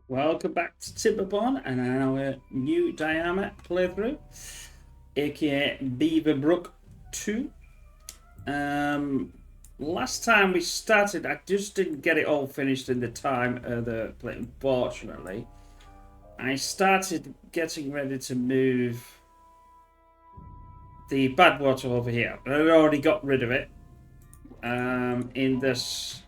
Welcome back to Timberborn and our new diorama playthrough, aka Beaverbrook 2. Last time we started, I just didn't get it all finished in the time of the play. Unfortunately, I started getting ready to move the bad water over here. I already got rid of it in this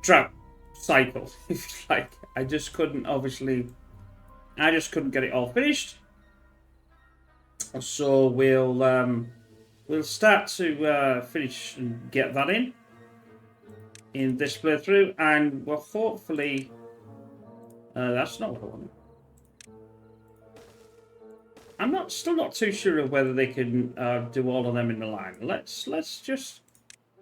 drought cycle, if you like. I just couldn't get it all finished. So we'll start to finish and get that in this playthrough, and we'll hopefully that's not what I want. I'm still not too sure of whether they can do all of them in the line.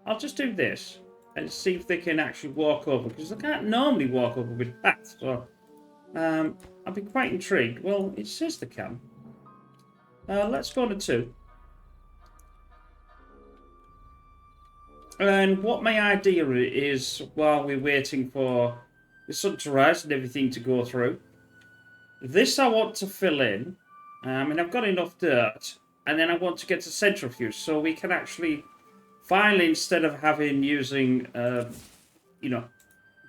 I'll just do this and see if they can actually walk over, because they can't normally walk over with that. So I'll be quite intrigued. Well, it says they can. Let's go to 2. And what my idea is, while we're waiting for the sun to rise and everything to go through, this I want to fill in. And I've got enough dirt, and then I want to get a centrifuge so we can actually finally, instead of using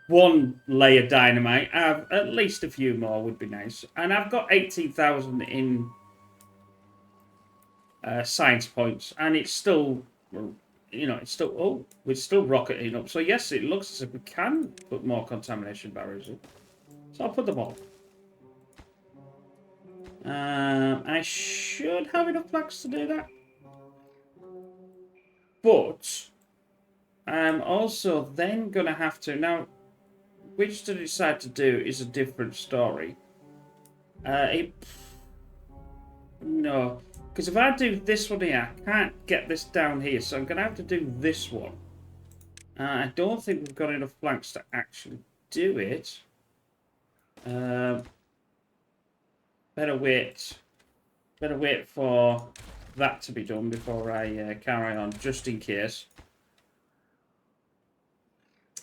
one layer dynamite, have at least a few more would be nice. And I've got 18,000 in science points, and it's still, we're still rocketing up. So yes, it looks as if we can put more contamination barriers in. So I'll put them all. I should have enough blocks to do that. But I'm also then going to have to... Now, which to decide to do is a different story. No, because if I do this one here, I can't get this down here, so I'm going to have to do this one. I don't think we've got enough planks to actually do it. Better wait for that to be done before I carry on, just in case.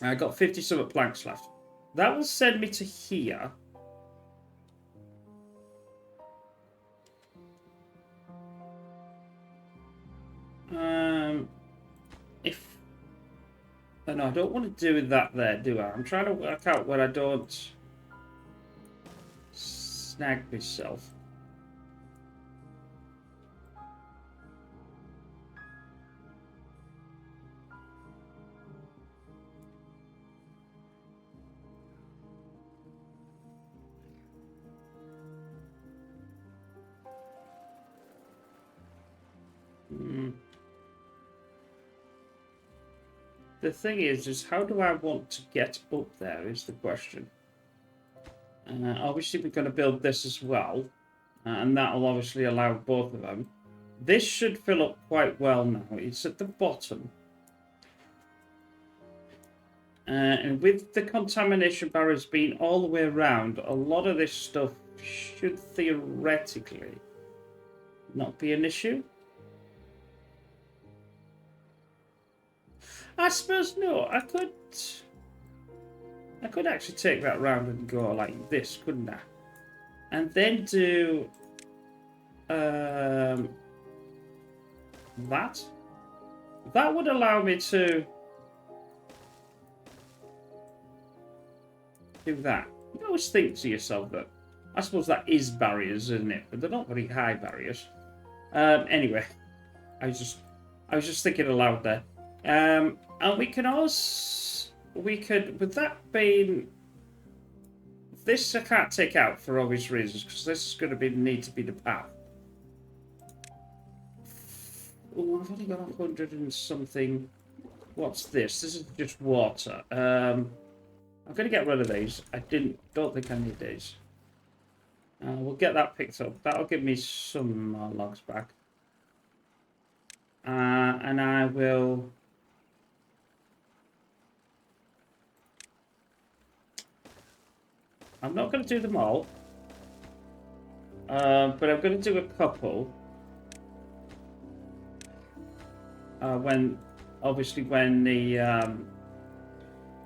I got 50-something planks left. That will send me to here. No, I don't want to do that there, do I? I'm trying to work out where I don't snag myself. The thing is how do I want to get up there is the question. Obviously, we're going to build this as well, and that'll obviously allow both of them. This should fill up quite well now. It's at the bottom. And with the contamination barriers being all the way around, a lot of this stuff should theoretically not be an issue. I suppose no, I could actually take that round and go like this, couldn't I? And then do that. That would allow me to do that. You always think to yourself that, I suppose that is barriers, isn't it? But they're not very high barriers. Anyway, I was just thinking aloud there. And we could, with that being, this I can't take out for obvious reasons, because this is going to need to be the path. Oh, I've only got 100 and something. What's this? This is just water. I'm going to get rid of these. Don't think I need these. We'll get that picked up. That'll give me some more logs back. And I will... I'm not going to do them all, but I'm going to do a couple. When the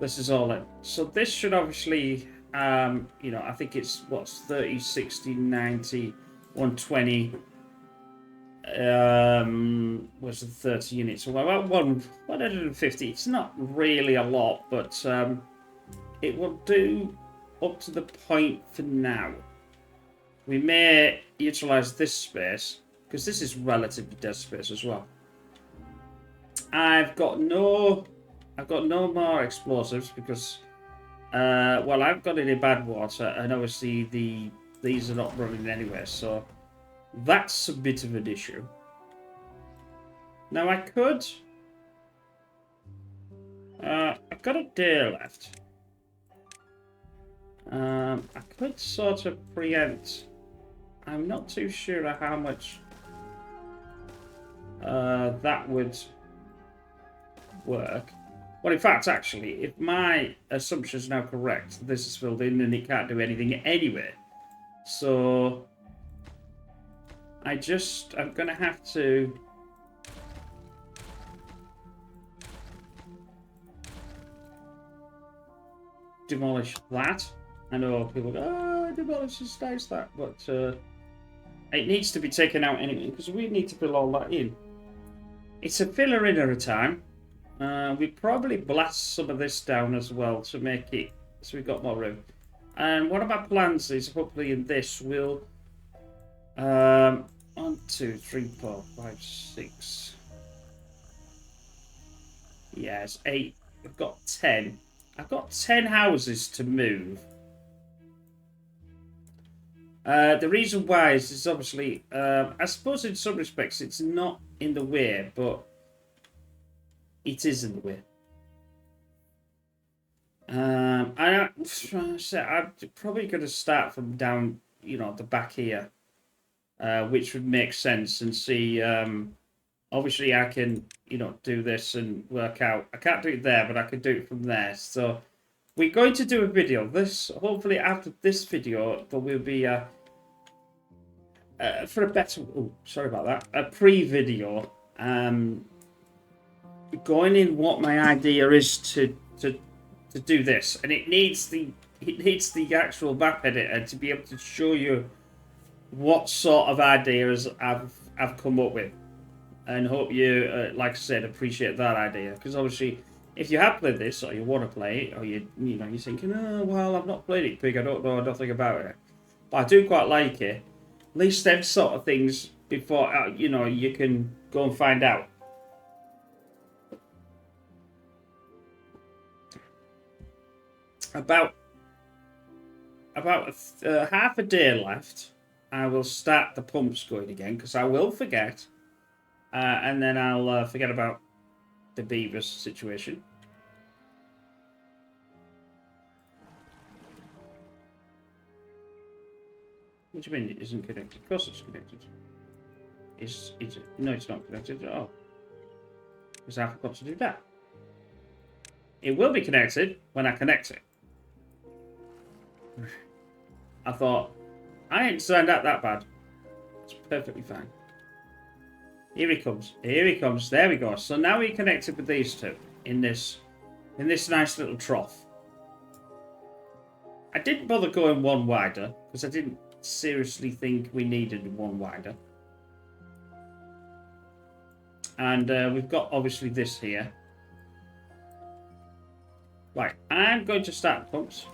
This is all in. So this should obviously, you know, I think it's, what's 30, 60, 90, 120. Was it 30 units? So about 150. It's not really a lot, but it will do up to the point for now. We may utilize this space because this is relatively dead space as well. I've got no more explosives because well, I've got it in bad water, and obviously these are not running anywhere, so that's a bit of an issue. Now I could I've got a day left. I could sort of preempt. I'm not too sure how much that would work. Well, in fact, actually, if my assumption is now correct, this is filled in and it can't do anything anyway. So I'm going to have to demolish that. I know people go, oh, demolish is nice that, but it needs to be taken out anyway because we need to fill all that in. It's a filler in at a time. We probably blast some of this down as well to make it so we've got more room. And one of my plans is hopefully in this will 1, 2, 3, 4, 5, 6. Yes, 8. I've got 10. I've got 10 houses to move. The reason why is obviously, I suppose in some respects it's not in the way, but it is in the way. I'm probably going to start from down, you know, the back here, which would make sense, and see. Obviously, I can, you know, do this and work out. I can't do it there, but I can do it from there. So we're going to do a video. This hopefully after this video, there will be a for a better. Oh, sorry about that. A pre-video. Going in what my idea is to do this, and it needs the actual map editor to be able to show you what sort of ideas I've come up with, and hope you like I said, appreciate that idea, because obviously if you have played this or you want to play it, or you're thinking, oh well, I've not played it big, I don't know nothing about it, but I do quite like it, at least them sort of things before you can go and find out. About half a day left. I will start the pumps going again because I will forget, and then I'll forget about the beavers situation. What do you mean it isn't connected? Of course it's connected. Is it? No, it's not connected at all. Because I forgot to do that. It will be connected when I connect it. I thought, I ain't turned out that bad. It's perfectly fine. Here he comes. Here he comes. There we go. So now we're connected with these two in this nice little trough. I didn't bother going one wider because I didn't seriously think we needed one wider. And we've got obviously this here. Right, I'm going to start the pumps.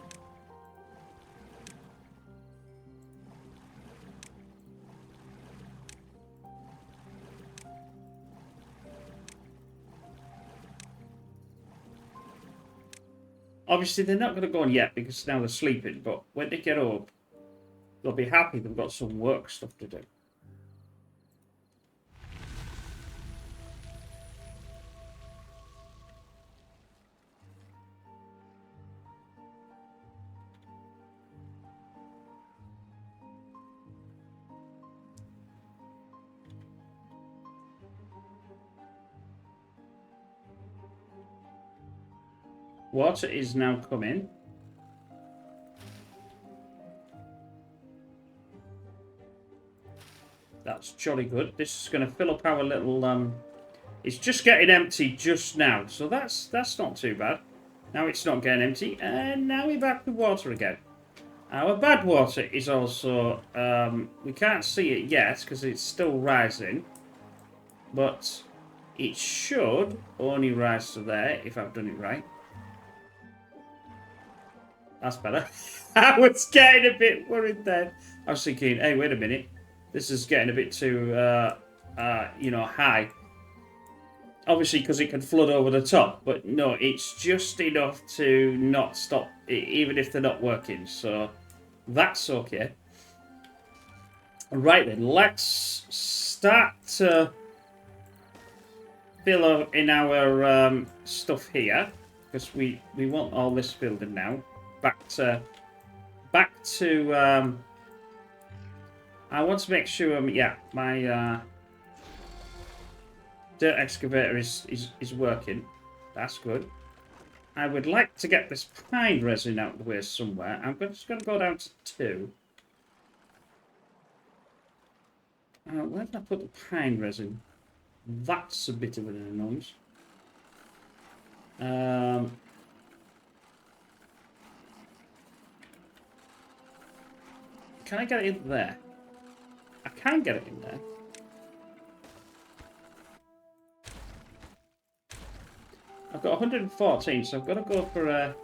Obviously, they're not going to go on yet because now they're sleeping, but when they get up, they'll be happy they've got some work stuff to do. Water is now coming. That's jolly good. This is going to fill up our little... It's just getting empty just now, so that's not too bad. Now it's not getting empty, and now we're back with water again. Our bad water is also, we can't see it yet because it's still rising, but it should only rise to there if I've done it right. That's better. I was getting a bit worried then. I was thinking, hey, wait a minute. This is getting a bit too, you know, high. Obviously, because it can flood over the top. But no, it's just enough to not stop, even if they're not working. So that's okay. Right then, let's start to fill in our stuff here. Because we want all this filled in now. Back to I want to make sure yeah, my dirt excavator is working. That's good. I would like to get this pine resin out of the way somewhere. I'm just going to go down to 2. Where did I put the pine resin? That's a bit of an annoyance. Can I get it in there? I can get it in there. I've got 114, so I've got to go for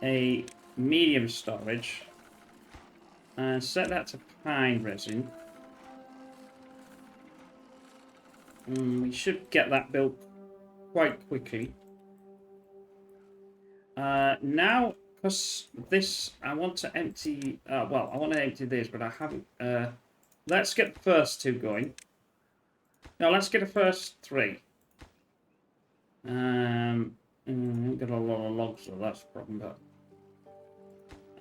a medium storage and set that to pine resin. We should get that built quite quickly. Now, because this, I want to empty, well, I want to empty this, but I haven't, let's get the first 2 going. No, let's get the first 3. I've got a lot of logs, so that's a problem, but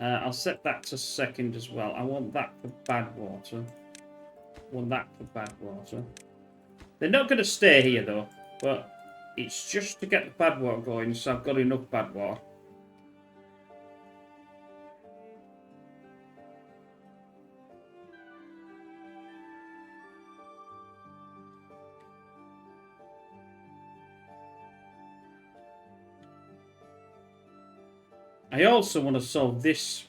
I'll set that to second as well. I want that for bad water. I want that for bad water. They're not going to stay here, though, but it's just to get the bad water going, so I've got enough bad water. I also want to solve this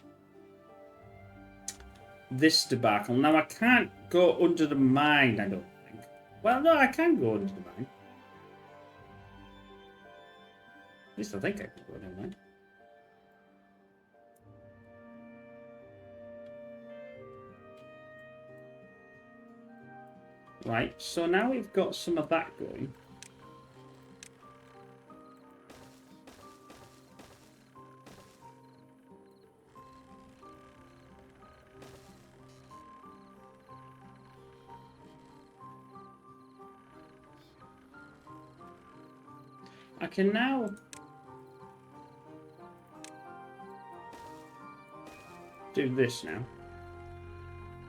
debacle. Now, I can't go under the mine, I don't think. Well, no, I can go under the mine. At least I think I can go under the mine. Right, so now we've got some of that going. I can now do this now.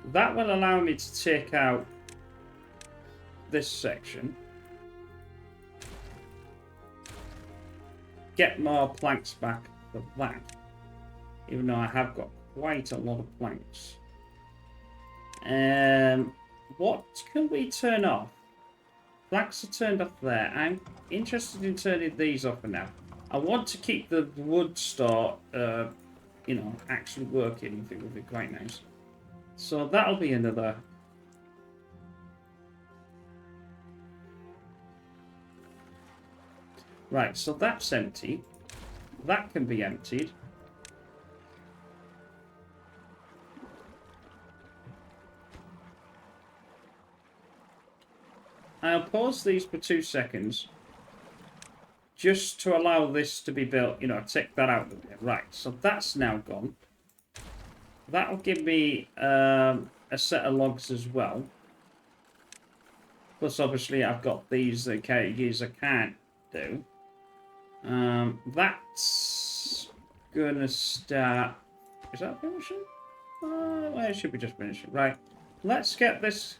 That will allow me to take out this section. Get more planks back for that. Even though I have got quite a lot of planks. What can we turn off? Planks are turned off there. I'm interested in turning these off for now. I want to keep the wood store, you know, actually working. I think would be quite nice. So that'll be another. Right, so that's empty. That can be emptied. I'll pause these for 2 seconds. Just to allow this to be built, you know, take that out of it. Right, so that's now gone. That'll give me a set of logs as well. Plus, obviously, I've got these I can't do. That's gonna start. Is that finishing? Well, it should be just finishing. Right. Let's get this.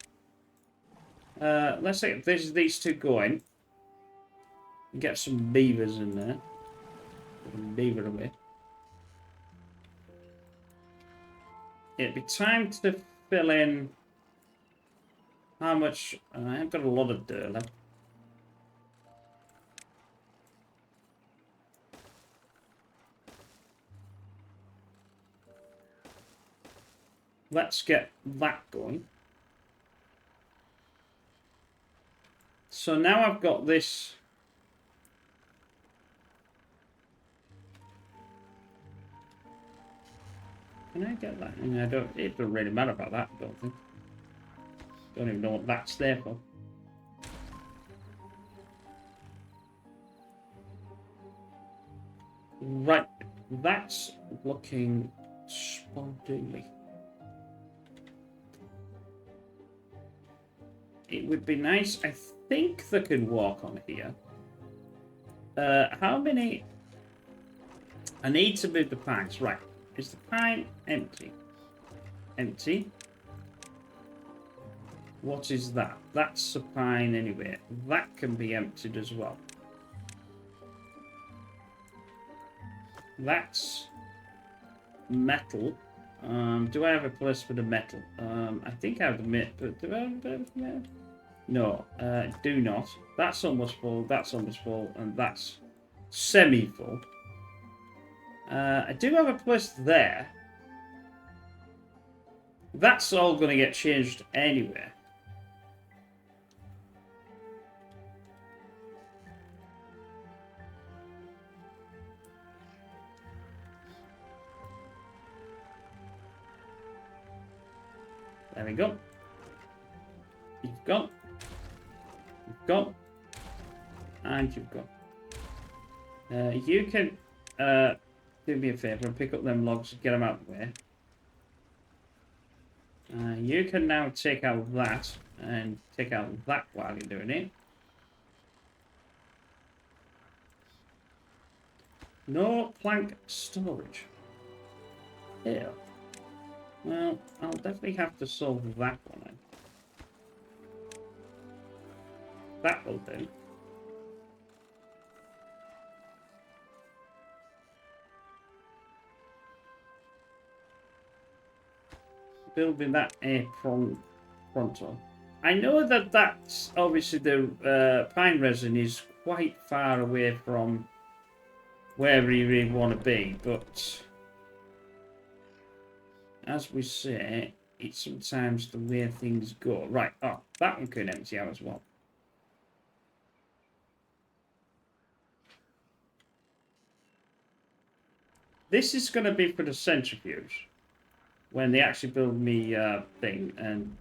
Let's get these 2 going. Get some beavers in there. Beaver away. It'd be time to fill in how much. I've got a lot of dirt left. let's get that going. So now I've got this. Can I get that? I don't. It doesn't really matter about that. I don't think. Don't even know what that's there for. Right, that's looking spontaneous. It would be nice. I think they can walk on here. How many? I need to move the pines. Right, is the pine empty? Empty. What is that? That's a pine anyway. That can be emptied as well. That's metal. Do I have a place for the metal? I think I have the metal, but do I have the metal? No, do not. That's almost full, that's almost full, and that's semi-full. I do have a place there. That's all going to get changed anyway. There we go. You've gone. You've gone. And you've gone. You can do me a favour and pick up them logs and get them out of the way. You can now take out that and take out that while you're doing it. No plank storage. Yeah. Well, I'll definitely have to solve that one then. That will do. Building that pronto. I know that that's obviously the pine resin is quite far away from where you really want to be, but as we say, it's sometimes the way things go. Right, oh, that one can empty out as well. This is going to be for the centrifuge when they actually build me thing, and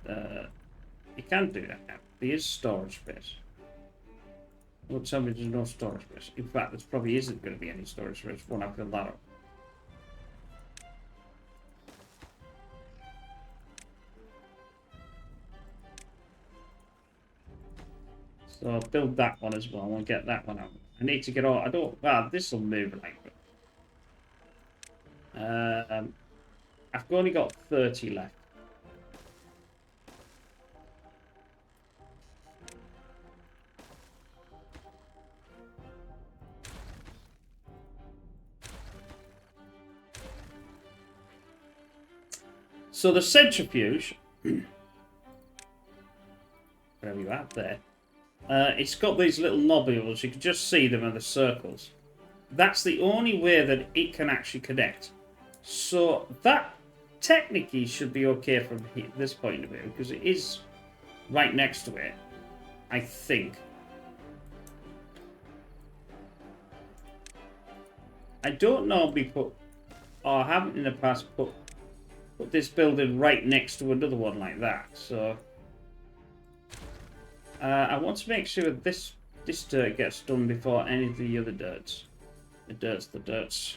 you can do that now. There is storage space. Don't tell me there's no storage space. In fact, there probably isn't going to be any storage space when I build that up. So I'll build that one as well and get that one out. I need to get all. I don't. Well, this will move like. I've only got 30 left. So the centrifuge, wherever you have there, it's got these little nodules. You can just see them in the circles. That's the only way that it can actually connect. So that technically should be okay from this point of view, because it is right next to it, I think. I don't normally put, or I haven't in the past put this building right next to another one like that. So I want to make sure this dirt gets done before any of the other dirts. The dirts.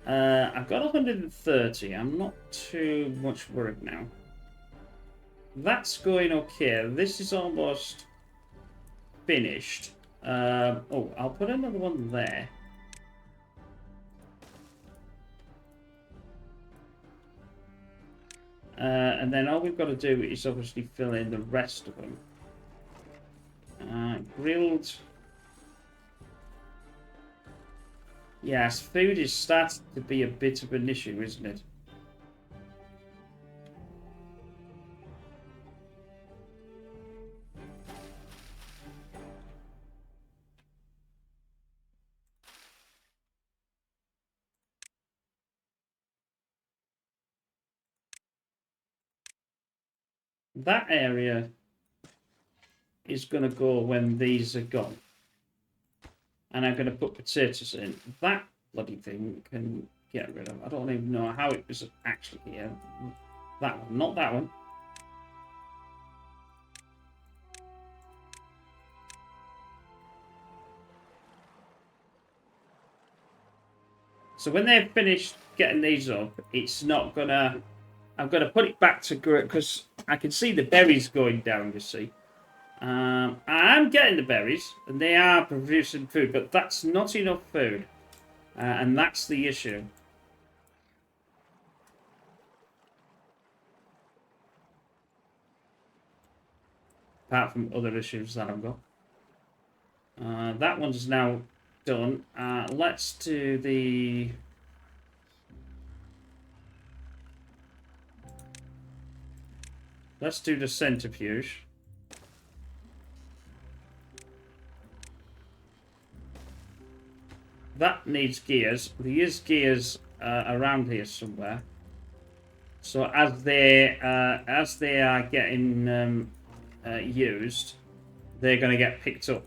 I've got 130. I'm not too much worried now. That's going okay. This is almost finished. Oh, I'll put another one there. And then all we've got to do is obviously fill in the rest of them. Grilled. Yes, food is starting to be a bit of an issue, isn't it? That area is going to go when these are gone. And I'm going to put potatoes in. That bloody thing can get rid of. I don't even know how it was actually here. That one, not that one. So when they've finished getting these up, it's not gonna... I'm gonna put it back to grow because I can see the berries going down, you see. I'm getting the berries, and they are producing food, but that's not enough food. And that's the issue. Apart from other issues that I've got. That one's now done. Let's do the... Let's do the centrifuge. That needs gears. There is gears around here somewhere. So as they are getting used, they're going to get picked up.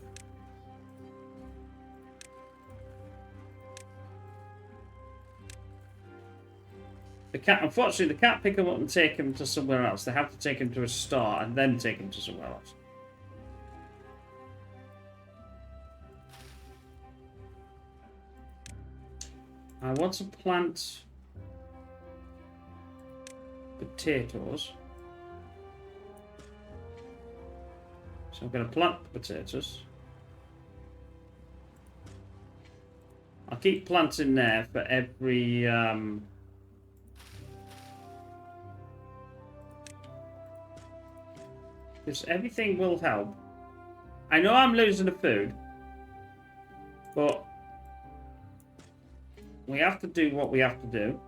Unfortunately, they can't pick them up and take them to somewhere else. They have to take them to a store and then take them to somewhere else. I want to plant potatoes. So I'm going to plant the potatoes. I'll keep planting there for every... Because everything will help. I know I'm losing the food, but we have to do what we have to do.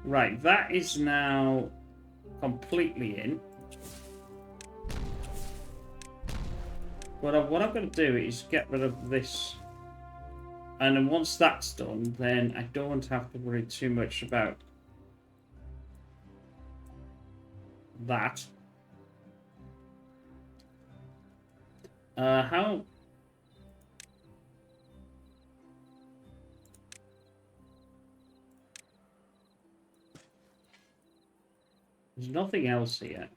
Right, that is now completely in. What I'm going to do is get rid of this. And then once that's done, then I don't have to worry too much about that. How... There's nothing else here.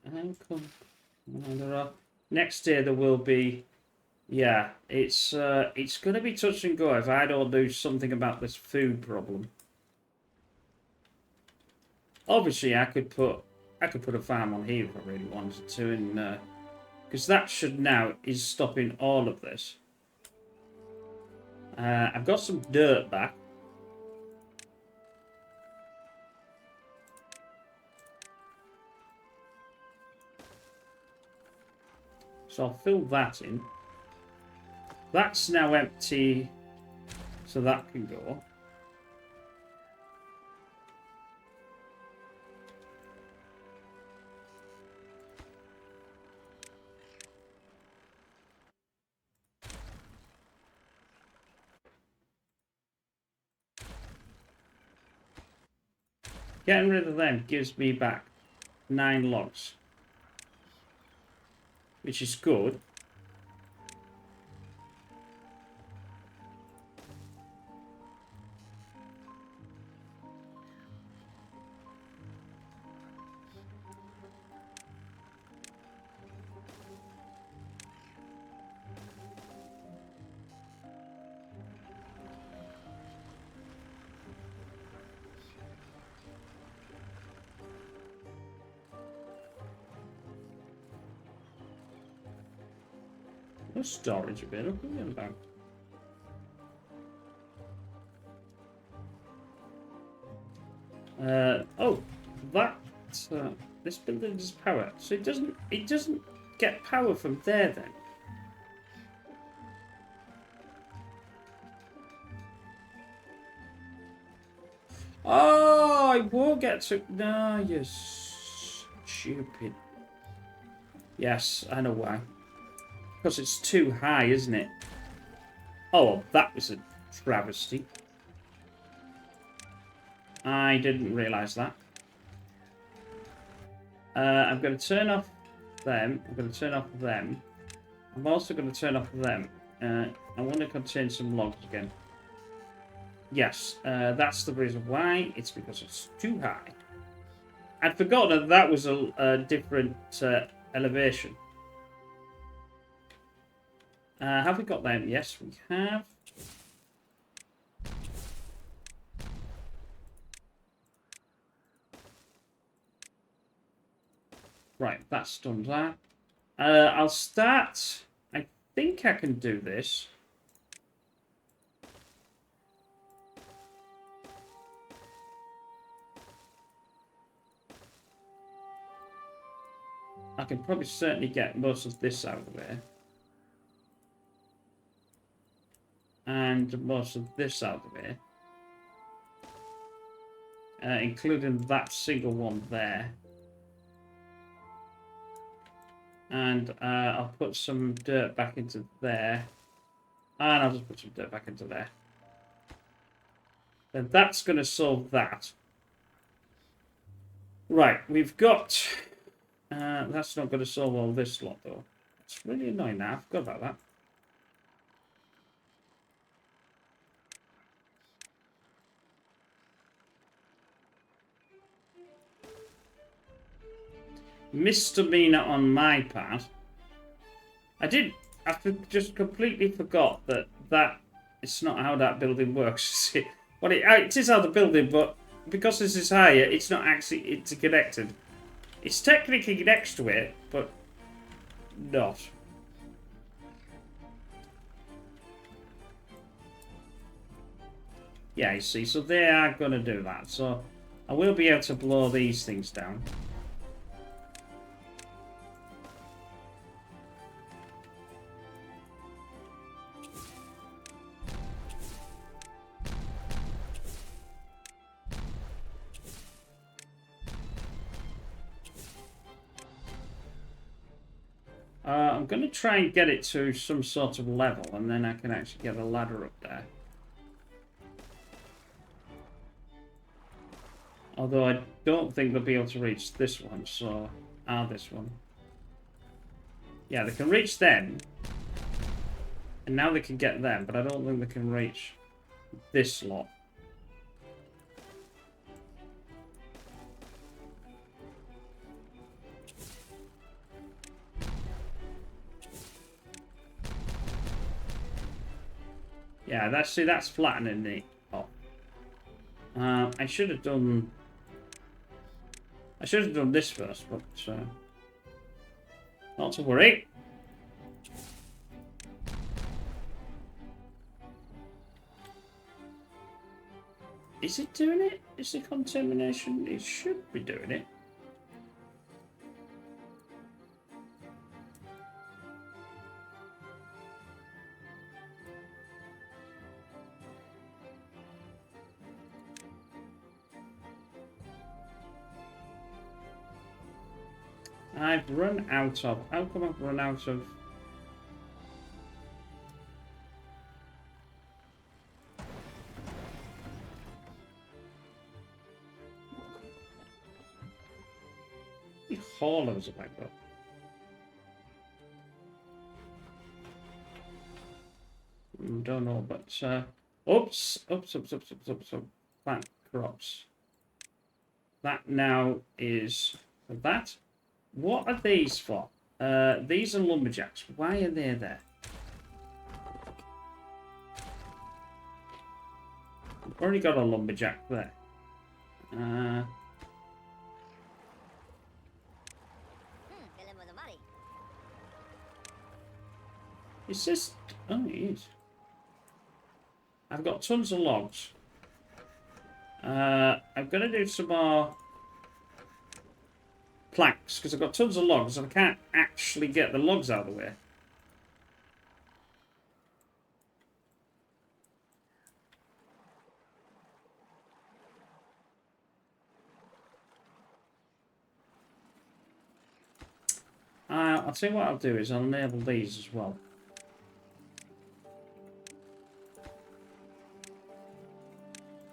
Next year there will be... Yeah, it's going to be touch and go if I don't do something about this food problem. Obviously, I could put a farm on here if I really wanted to, and because that should now is stopping all of this. I've got some dirt back. So I'll fill that in. That's now empty, so that can go. Getting rid of them gives me back 9 logs, which is good. No storage available. About. Oh, that this building has power, so it doesn't get power from there then. Oh, I won't get to. No, you're stupid. Yes, I know why. Because it's too high, isn't it? Oh, that was a travesty. I didn't realise that. I'm going to turn off them. I'm going to turn off them. I'm also going to turn off them. I want to contain some logs again. Yes, that's the reason why. It's because it's too high. I'd forgotten that that was a different elevation. Have we got them? Yes, we have. Right, that's done that. I'll start. I think I can do this. I can probably certainly get most of this out of there. And most of this out of here. Including that single one there. And I'll put some dirt back into there. And I'll just put some dirt back into there. Then that's going to solve that. Right, we've got... that's not going to solve all this lot, though. It's really annoying now. I forgot about that. Misdemeanor on my part. I just completely forgot that it's not how that building works. Well, it is how the building, but because this is higher, it's not actually interconnected. It's technically next to it, but not. Yeah, you see, so they are going to do that. So I will be able to blow these things down. I'm going to try and get it to some sort of level, and then I can actually get a ladder up there. Although I don't think they'll be able to reach this one, so... this one. Yeah, they can reach them. And now they can get them, but I don't think they can reach this lot. Yeah, that's flattening it off. I should have done this first, but not to worry. Is it doing it? Is the contamination? It should be doing it. I've run out of... How come I've run out of... The haulers have I got? Don't know, but... Oops. Plant crops. That now is... For that. What are these for? These are lumberjacks. Why are they there? I've already got a lumberjack there. Is this... Oh, it is. I've got tons of logs. I'm going to do some more... planks, because I've got tons of logs and I can't actually get the logs out of the way. I'll tell you what I'll do is I'll enable these as well.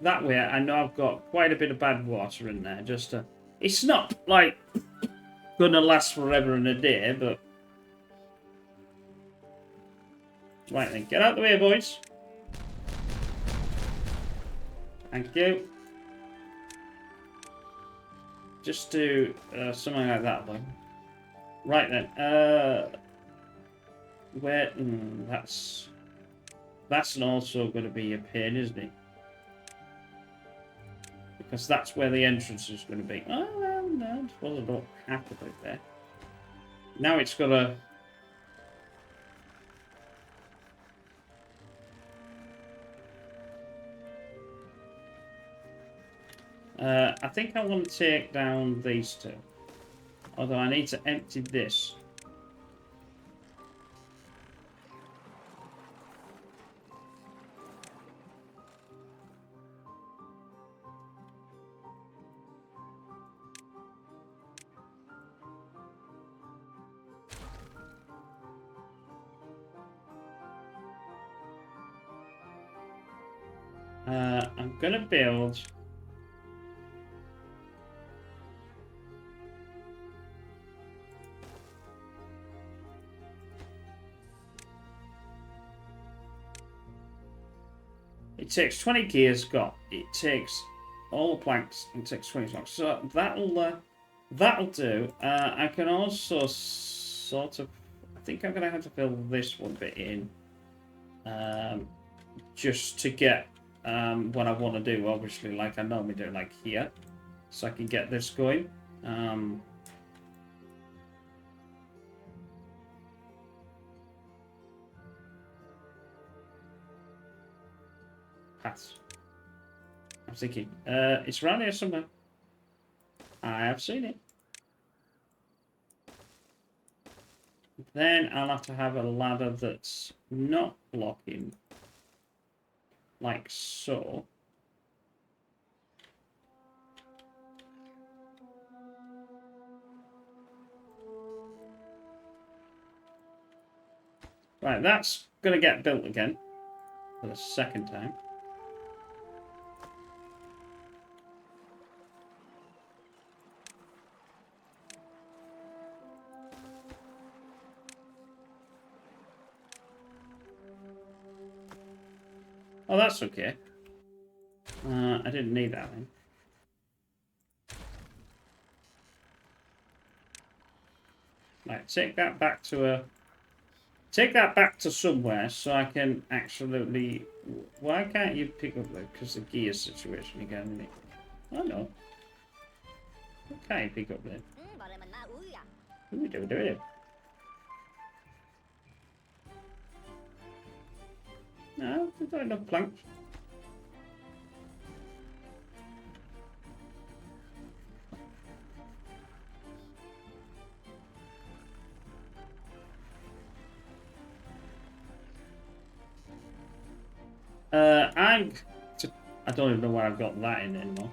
that way I know I've got quite a bit of bad water in there. Just to, it's not like gonna last forever and a day, but right then, get out the way, boys. Thank you. Just do something like that, though. Right then. Where? That's also going to be a pain, isn't it? Because that's where the entrance is going to be. Oh, well, no, I suppose I don't have to put it there. Now it's got to... I think I want to take down these two. Although I need to empty this. I'm going to build... It takes 20 gears, it takes all the planks, and it takes 20 blocks. So that'll do. I can also sort of... I think I'm going to have to fill this one bit in. Just to get what I want to do, obviously, like I normally do, like here. So I can get this going. Pass. I'm thinking, it's around here somewhere. I have seen it. Then I'll have to have a ladder that's not blocking. Like so. Right, that's going to get built again. For the second time. Oh, that's okay. I didn't need that then. Right, take that back to somewhere so I can actually... Why can't you pick up the... Because the gear situation again, isn't it? Oh, no. Okay, pick up then. Do it. No, we've got enough planks. I don't even know where I've got that in anymore.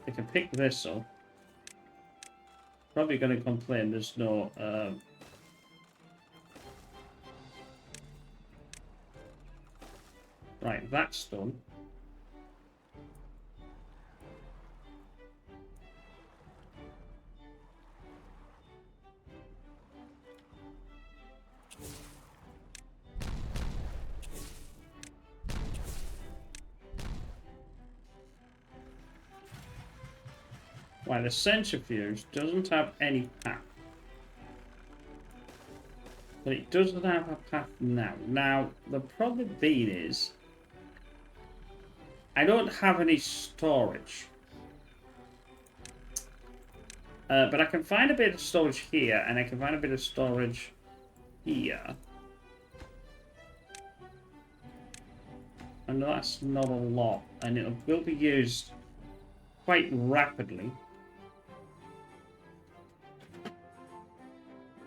I can pick this up. Probably going to complain there's no... Right, that's done. Why, the centrifuge doesn't have any path. But it doesn't have a path now. Now, the problem being is... I don't have any storage. But I can find a bit of storage here, and I can find a bit of storage here. And that's not a lot, and it will be used quite rapidly.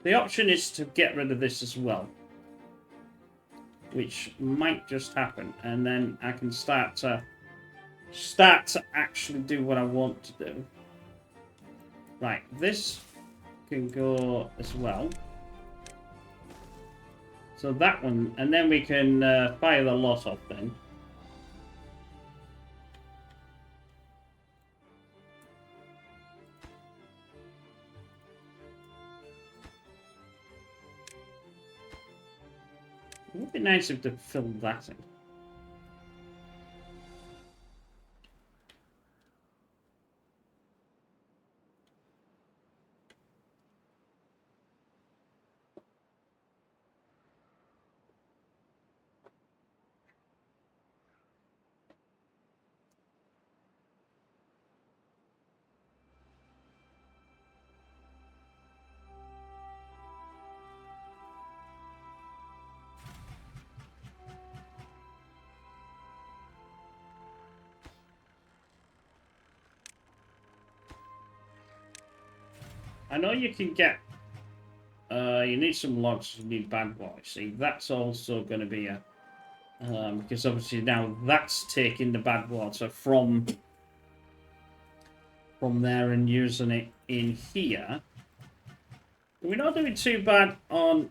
The option is to get rid of this as well, which might just happen, and then I can start to actually do what I want to do. Right, this can go as well. So that one, and then we can fire the lot off then. It would be nice if they filled that in. I know you can get... you need some logs, you need bad boy. See, that's also going to be a... because obviously now that's taking the bad water from there and using it in here. We're not doing too bad on...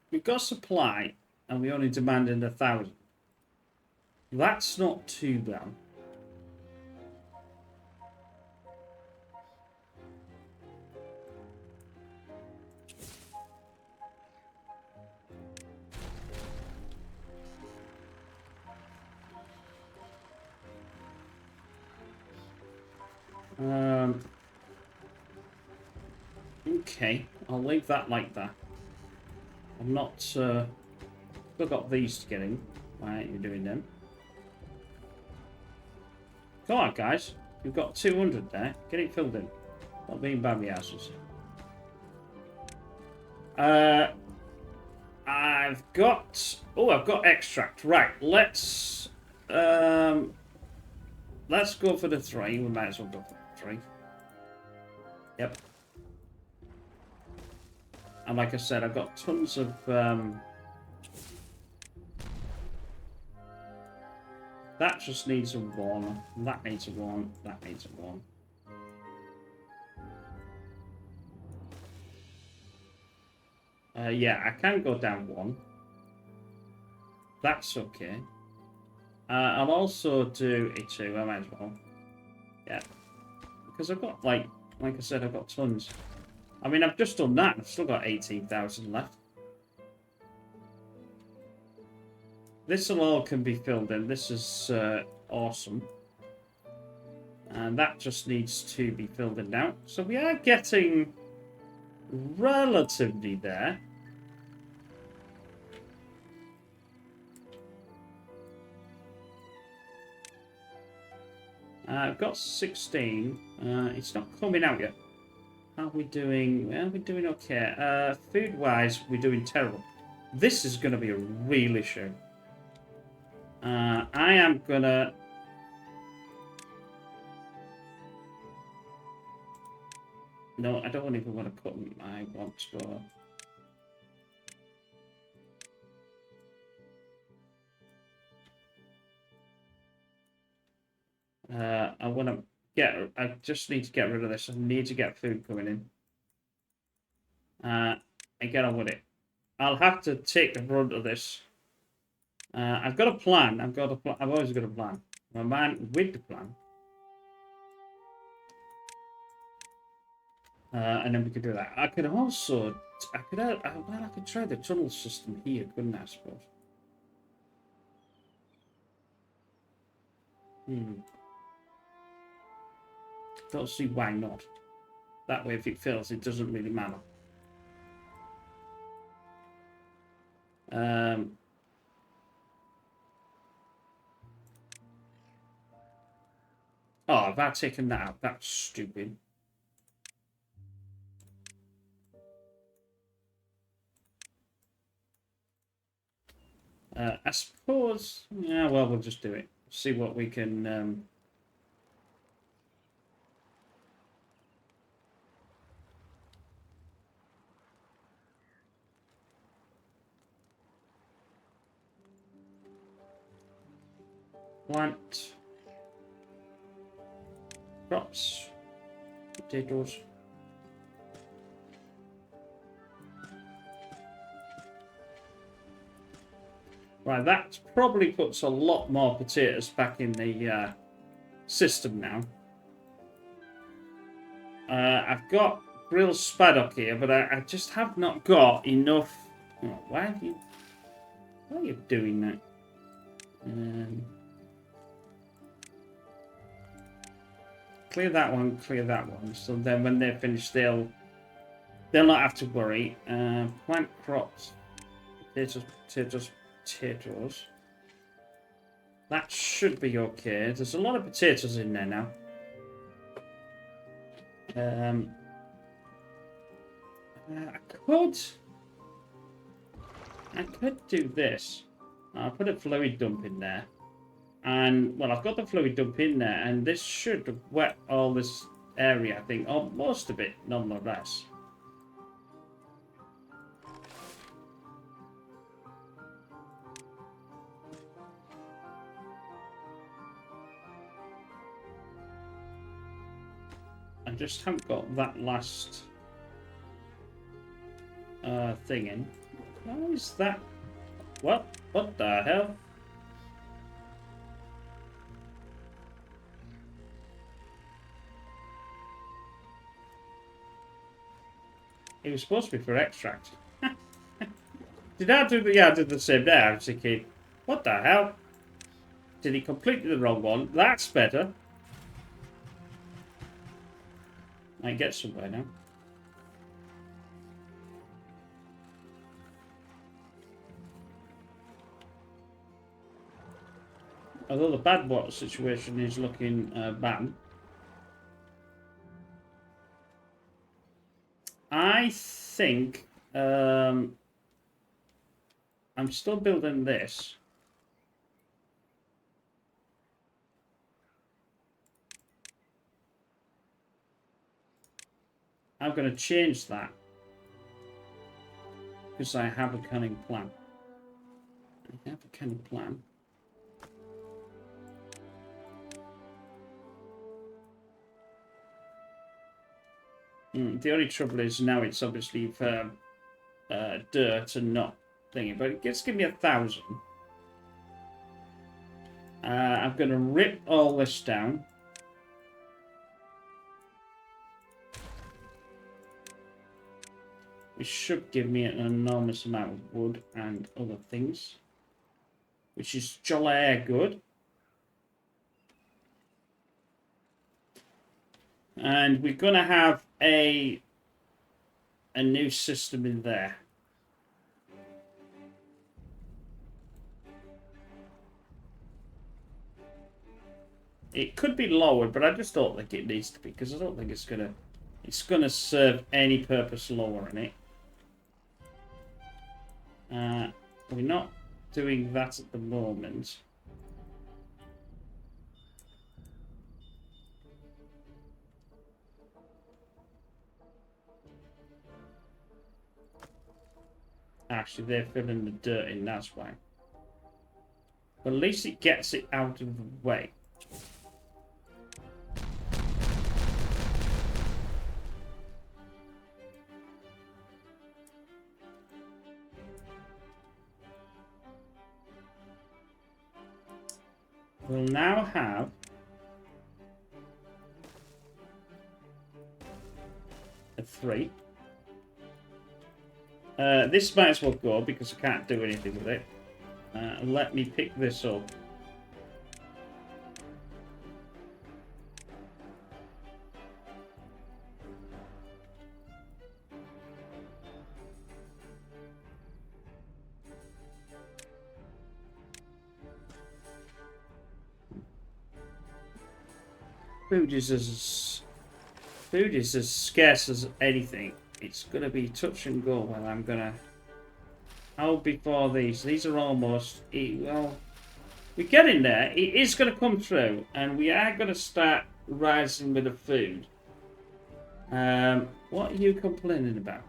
We've got supply, and we only demanded 1,000. That's not too bad. Okay, I'll leave that like that. I'm not... still got these to get in. Why aren't you doing them? Come on, guys. You've got 200 there. Get it filled in. Not being babby asses. I've got... Oh, I've got extract. Right, let's go for the 3. We might as well go for the 3. Yep. And like I said, I've got tons of... that just needs a 1. That needs a 1. That needs a 1. Yeah, I can go down 1. That's okay. I'll also do a 2. I might as well. Yeah. Because I've got, like I said, I've got tons. I mean, I've just done that. I've still got 18,000 left. This all can be filled in. This is awesome. And that just needs to be filled in now. So we are getting relatively there. I've got 16. It's not coming out yet. How are we doing? Well, we're doing okay. Food-wise, we're doing terrible. This is going to be a real issue. I am going to... No, I don't even want to cut them. I want to go... I want to get... I just need to get rid of this. I need to get food coming in. And get on with it. I'll have to take the brunt of this. I've got a plan. I've always got a plan. I'm a man with the plan. And then we could do that. I could also... I could try the tunnel system here, couldn't I suppose? Don't see why not. That way, if it fails, it doesn't really matter. Oh, have I taken that out? That's stupid. I suppose... Yeah, well, we'll just do it. See what we can... plant. Crops. Potatoes. Right, that probably puts a lot more potatoes back in the system now. I've got grilled spaddock here, but I just have not got enough. Oh, why are you doing that? Clear that one, clear that one. So then when they're finished, they'll not have to worry. Plant crops, potatoes, potatoes, potatoes. That should be okay. There's a lot of potatoes in there now. I could do this. I'll put a fluid dump in there. And, well, I've got the fluid dump in there, and this should wet all this area, I think, or most of it, nonetheless. I just haven't got that last thing in. Why is that? What? What the hell? It was supposed to be for extract. Did I do the? Yeah, I did the same there. I was thinking, what the hell? Did he completely the wrong one? That's better. I get somewhere now. Although the bad water situation is looking bad. I think I'm still building this. I'm going to change that because I have a cunning plan. I have a cunning plan. The only trouble is now it's obviously for dirt and not thingy, but it gets give me 1,000. I'm going to rip all this down. It should give me an enormous amount of wood and other things, which is jolly good. And we're going to have a new system in there. It could be lowered, but I just don't think it needs to be, because I don't think it's gonna serve any purpose lowering it. We're not doing that at the moment. Actually, they're filling the dirt in, that's why. But at least it gets it out of the way. We'll now have a 3. This might as well go because I can't do anything with it. Let me pick this up. Food is as scarce as anything. It's gonna be touch and go. Well, I'm gonna. How before these? These are almost. Well, we're getting there. It is gonna come through, and we are gonna start rising with the food. What are you complaining about?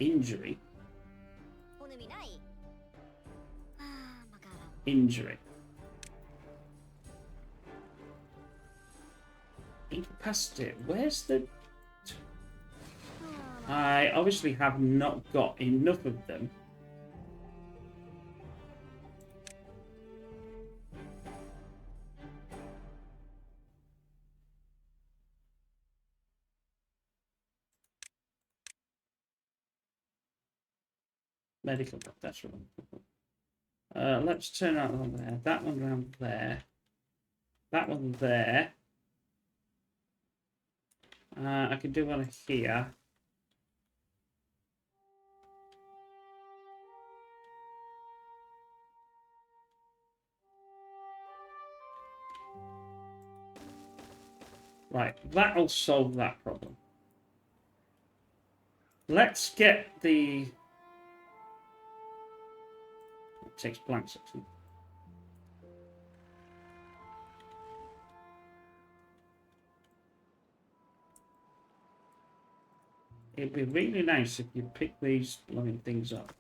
Injury. Injury. Incapacitated. Where's the... I obviously have not got enough of them. Medical, that's right. Let's turn that one there. That one around there. That one there. I can do one here. Right, that'll solve that problem. Let's get the... It takes blanks, actually. It'd be really nice if you pick these blooming things up.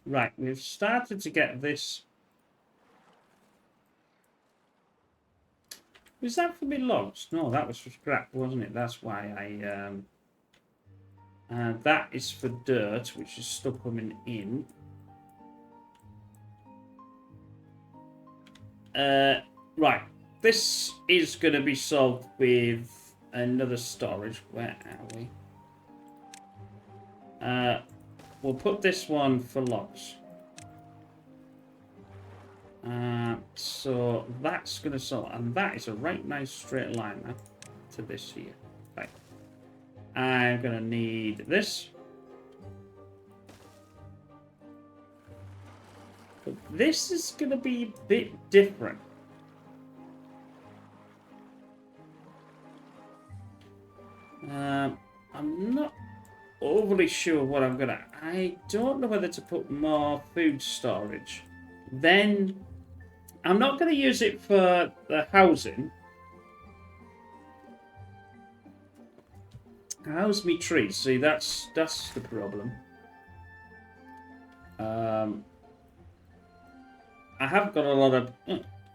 Right, we've started to get this. Was that for me logs? No, that was for scrap, wasn't it? That's why I... that is for dirt, which is still coming in. Right, this is going to be solved with another storage. Where are we? We'll put this one for logs. So that's going to solve, and that is a right nice straight line now to this here. Right. I'm going to need this. But this is going to be a bit different. I'm not overly sure what I'm going to... I don't know whether to put more food storage. Then I'm not going to use it for the housing. How's me trees? See, that's the problem. I have got a lot of...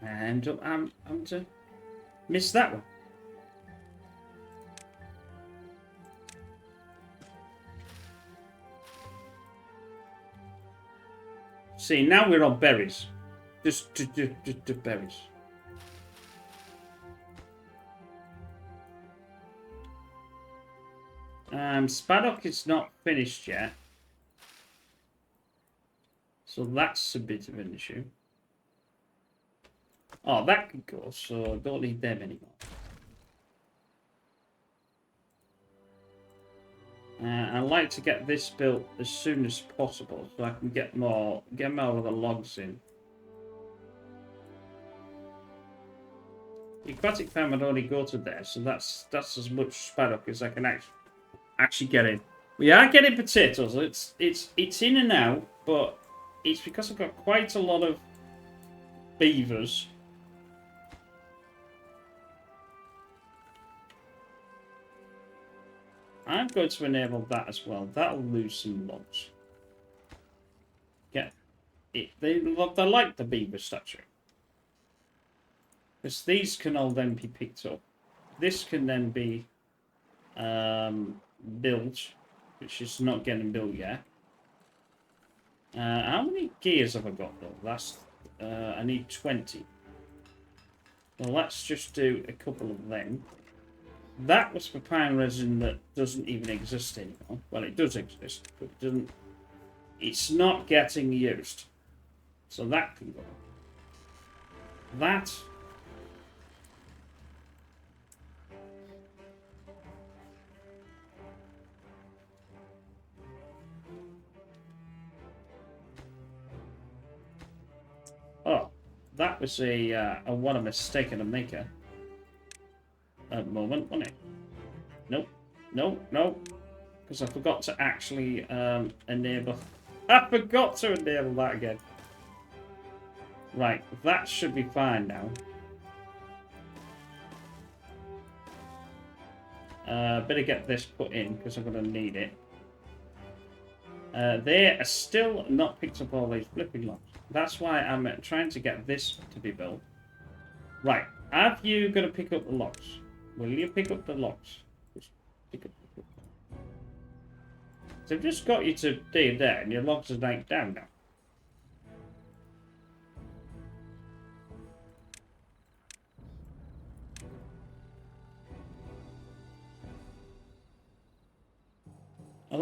and I'm to miss that one. See, now we're on berries. Just berries. Spaddock is not finished yet. So that's a bit of an issue. Oh, that could go, so don't need them anymore. I'd like to get this built as soon as possible so I can get more of the logs in. The aquatic farm would only go to there, so that's as much spaddock as I can actually get in. We are getting potatoes. It's in and out, but it's because I've got quite a lot of beavers. I'm going to enable that as well. That'll lose some logs. Yeah, they like the beaver statue. Because these can all then be picked up. This can then be built, which is not getting built yet. How many gears have I got though? That's I need 20. Well, let's just do a couple of them. That was for pine resin that doesn't even exist anymore. Well, it does exist, but it doesn't. It's not getting used, so that can go. That. Oh, that was what a mistake to make at the moment, wasn't it? Nope, nope, nope. Because I forgot to actually enable. I forgot to enable that again. Right, that should be fine now. Better get this put in because I'm going to need it. They are still not picked up all these flipping logs. That's why I'm trying to get this to be built. Right, are you going to pick up the logs? Will you pick up the logs? Just pick up the logs. So I've just got you to there, and your logs are down now.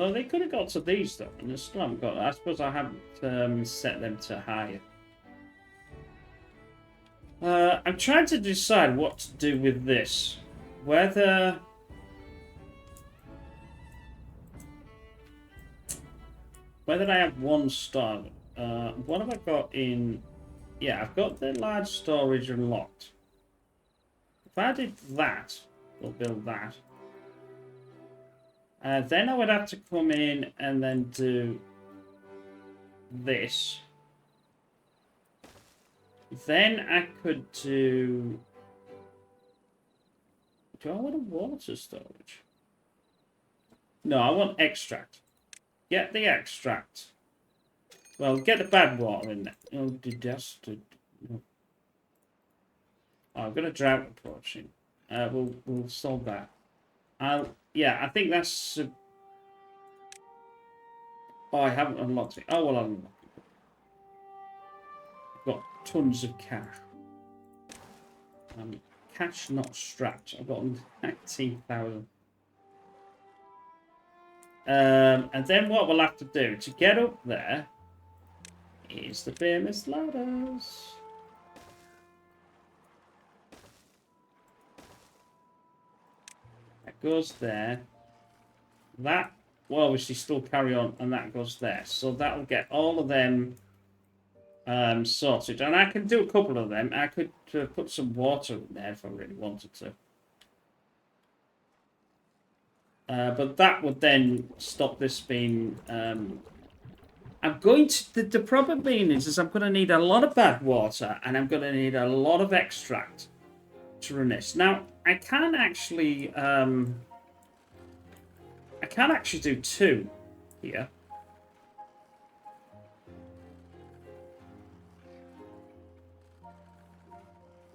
Although they could have got to these though, and they still haven't got. I suppose I haven't set them to higher. I'm trying to decide what to do with this. Whether I have one star. What have I got in? Yeah, I've got the large storage unlocked. If I did that, we'll build that. Then I would have to come in and then do this. Then I could do... Do I want a water storage? No, I want extract. Get the extract. Well, get the bad water in there. Oh, dusted. Oh, I've got a drought approaching. We'll solve that. Yeah, I think that's... Oh, I haven't unlocked it. Oh, well, I'll unlock it. I've got tons of cash. Cash, not straps. I've got 19,000. And then what we'll have to do to get up there is the famous ladders. That goes there. That will obviously still carry on, and that goes there. So that'll get all of them sorted. And I can do a couple of them. I could put some water in there if I really wanted to. But that would then stop this being... I'm going to... The problem being is I'm going to need a lot of bad water, and I'm going to need a lot of extract to run this. Now, I can actually do two here.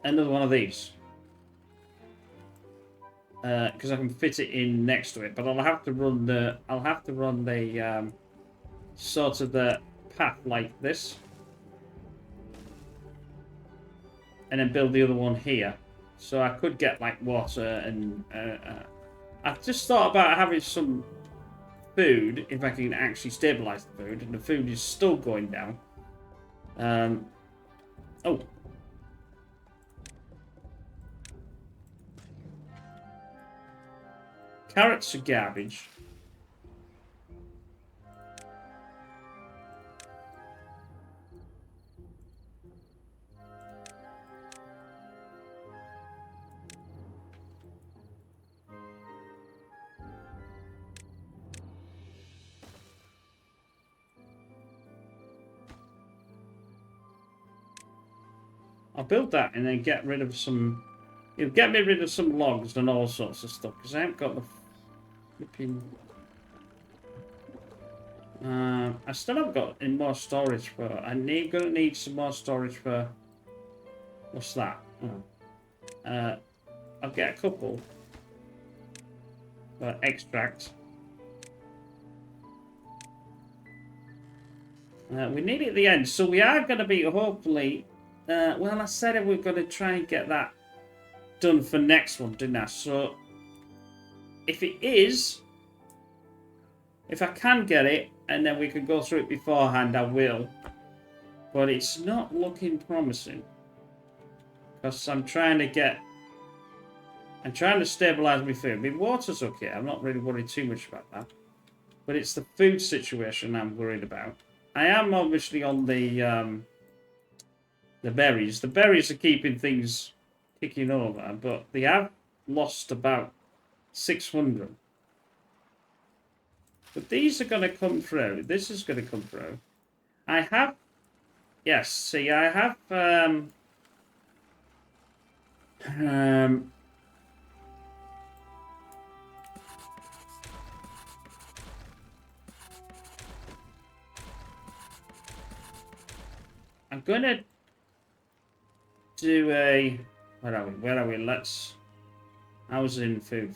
Another one of these. Because I can fit it in next to it, but I'll have to run the sort of the path like this, and then build the other one here. So I could get like water and I've just thought about having some food if I can actually stabilize the food, and the food is still going down. Oh. Carrots are garbage. I'll build that and then get rid of some... It'll get me rid of some logs and all sorts of stuff, because I haven't got the flipping... I still haven't got any more storage for... gonna need some more storage for... What's that? Oh. I'll get a couple. Extract. We need it at the end, so we are going to be hopefully... well, I said we're going to try and get that done for next one, didn't I? So, if it is, if I can get it, and then we can go through it beforehand, I will. But it's not looking promising. Because I'm trying to stabilise my food. My water's okay, I'm not really worried too much about that. But it's the food situation I'm worried about. I am obviously on the berries. The berries are keeping things ticking over, but they have lost about 600. But these are going to come through. This is going to come through. I have... Yes, see, I have... I'm going to do a... Where are we? I was in food.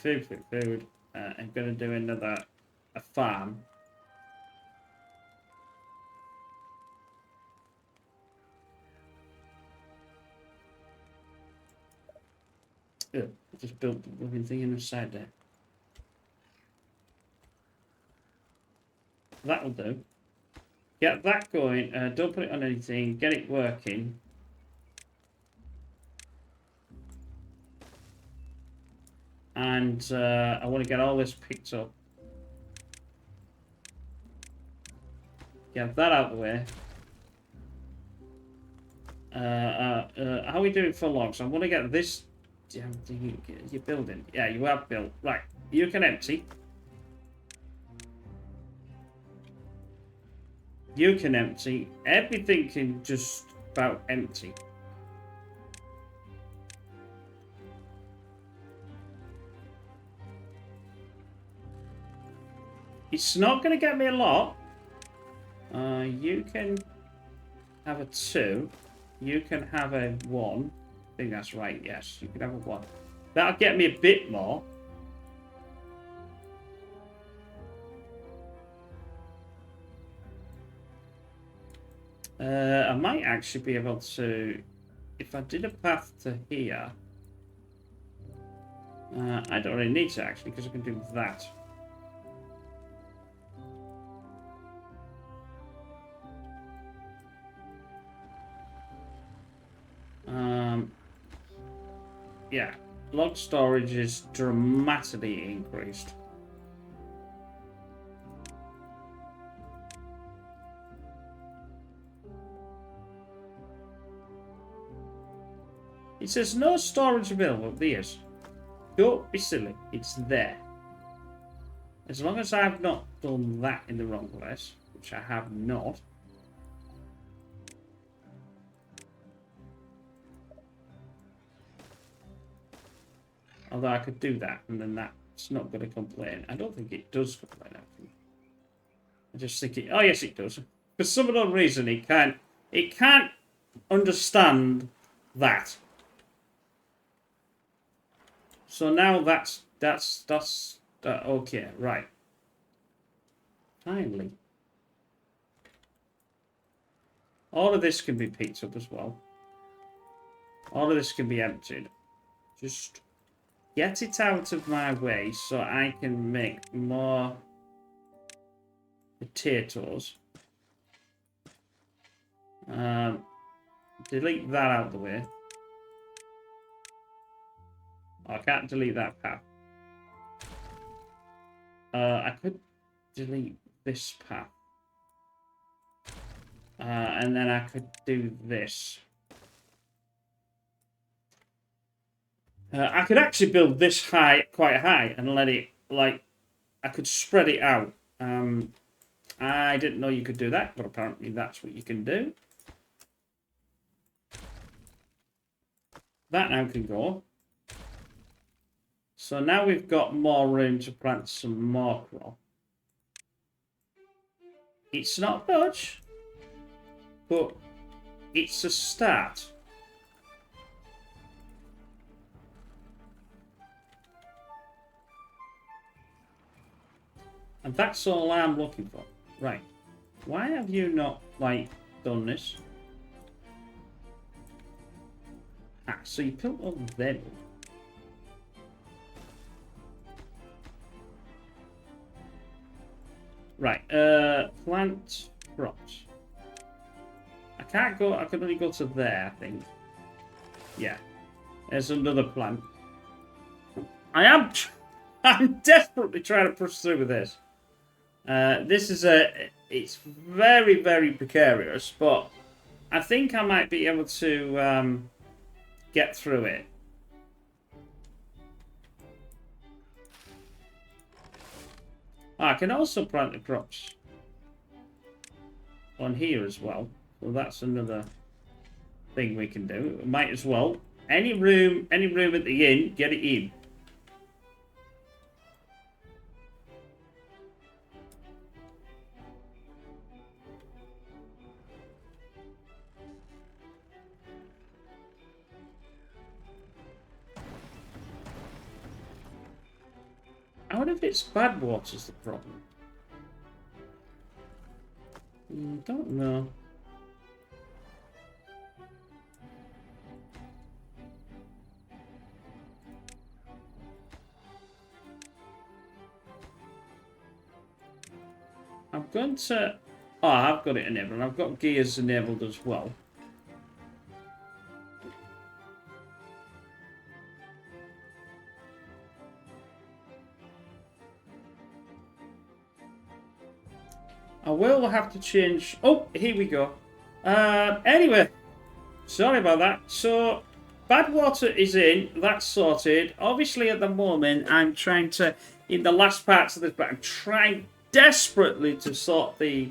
I'm going to do a farm. I just built the living thing inside there. that'll do. Get that going. Don't put it on anything. Get it working. And I want to get all this picked up. Get that out of the way. How are we doing for logs? I want to get this damn thing. You're building. Yeah, you have built. Right. You can empty. You can empty. Everything can just about empty. It's not going to get me a lot. You can have a 2. You can have a 1. I think that's right, yes. You can have a 1. That'll get me a bit more. I might actually be able to... If I did a path to here... I don't really need to, actually, because I can do that. Yeah, log storage is dramatically increased. It says no storage available. There's. Don't be silly. It's there. As long as I've not done that in the wrong place, which I have not. Although I could do that, and then that's not going to complain. I don't think it does complain, actually. I just think it... Oh, yes, it does. For some unknown reason, it can't understand that. So now that's okay, right. Finally. All of this can be picked up as well. All of this can be emptied. Just... get it out of my way so I can make more potatoes. Delete that out of the way. Oh, I can't delete that path. I could delete this path. And then I could do this. I could actually build this high, quite high, and let it, like, I could spread it out. I didn't know you could do that, but apparently that's what you can do. That now can go. So now we've got more room to plant some more crop. It's not much, but it's a start. And that's all I'm looking for. Right. Why have you not, like, done this? Ah, so you built all them. Right. Plant crops. I can't go, I can only go to there, I think. Yeah. There's another plant. I'm desperately trying to push through with this. This is it's very, very precarious, but I think I might be able to get through it. I can also plant the crops on here as well. So that's another thing we can do. Might as well. Any room at the inn, get it in. I wonder if it's bad water's the problem. Don't know. I'm going don't... Oh, I've got it enabled. I've got gears enabled as well. I will have to change... Oh, here we go. Anyway, sorry about that. So, bad water is in. That's sorted. Obviously, at the moment, I'm trying to... In the last parts of this, but I'm trying desperately to sort the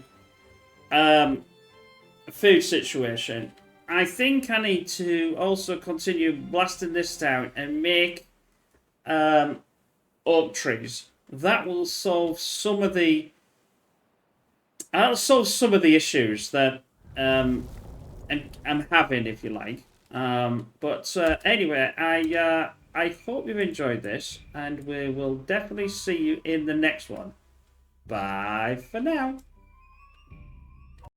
food situation. I think I need to also continue blasting this down and make oak trees. That will solve some of the... That'll solve some of the issues that I'm having, if you like. But anyway, I hope you've enjoyed this, and we will definitely see you in the next one. Bye for now.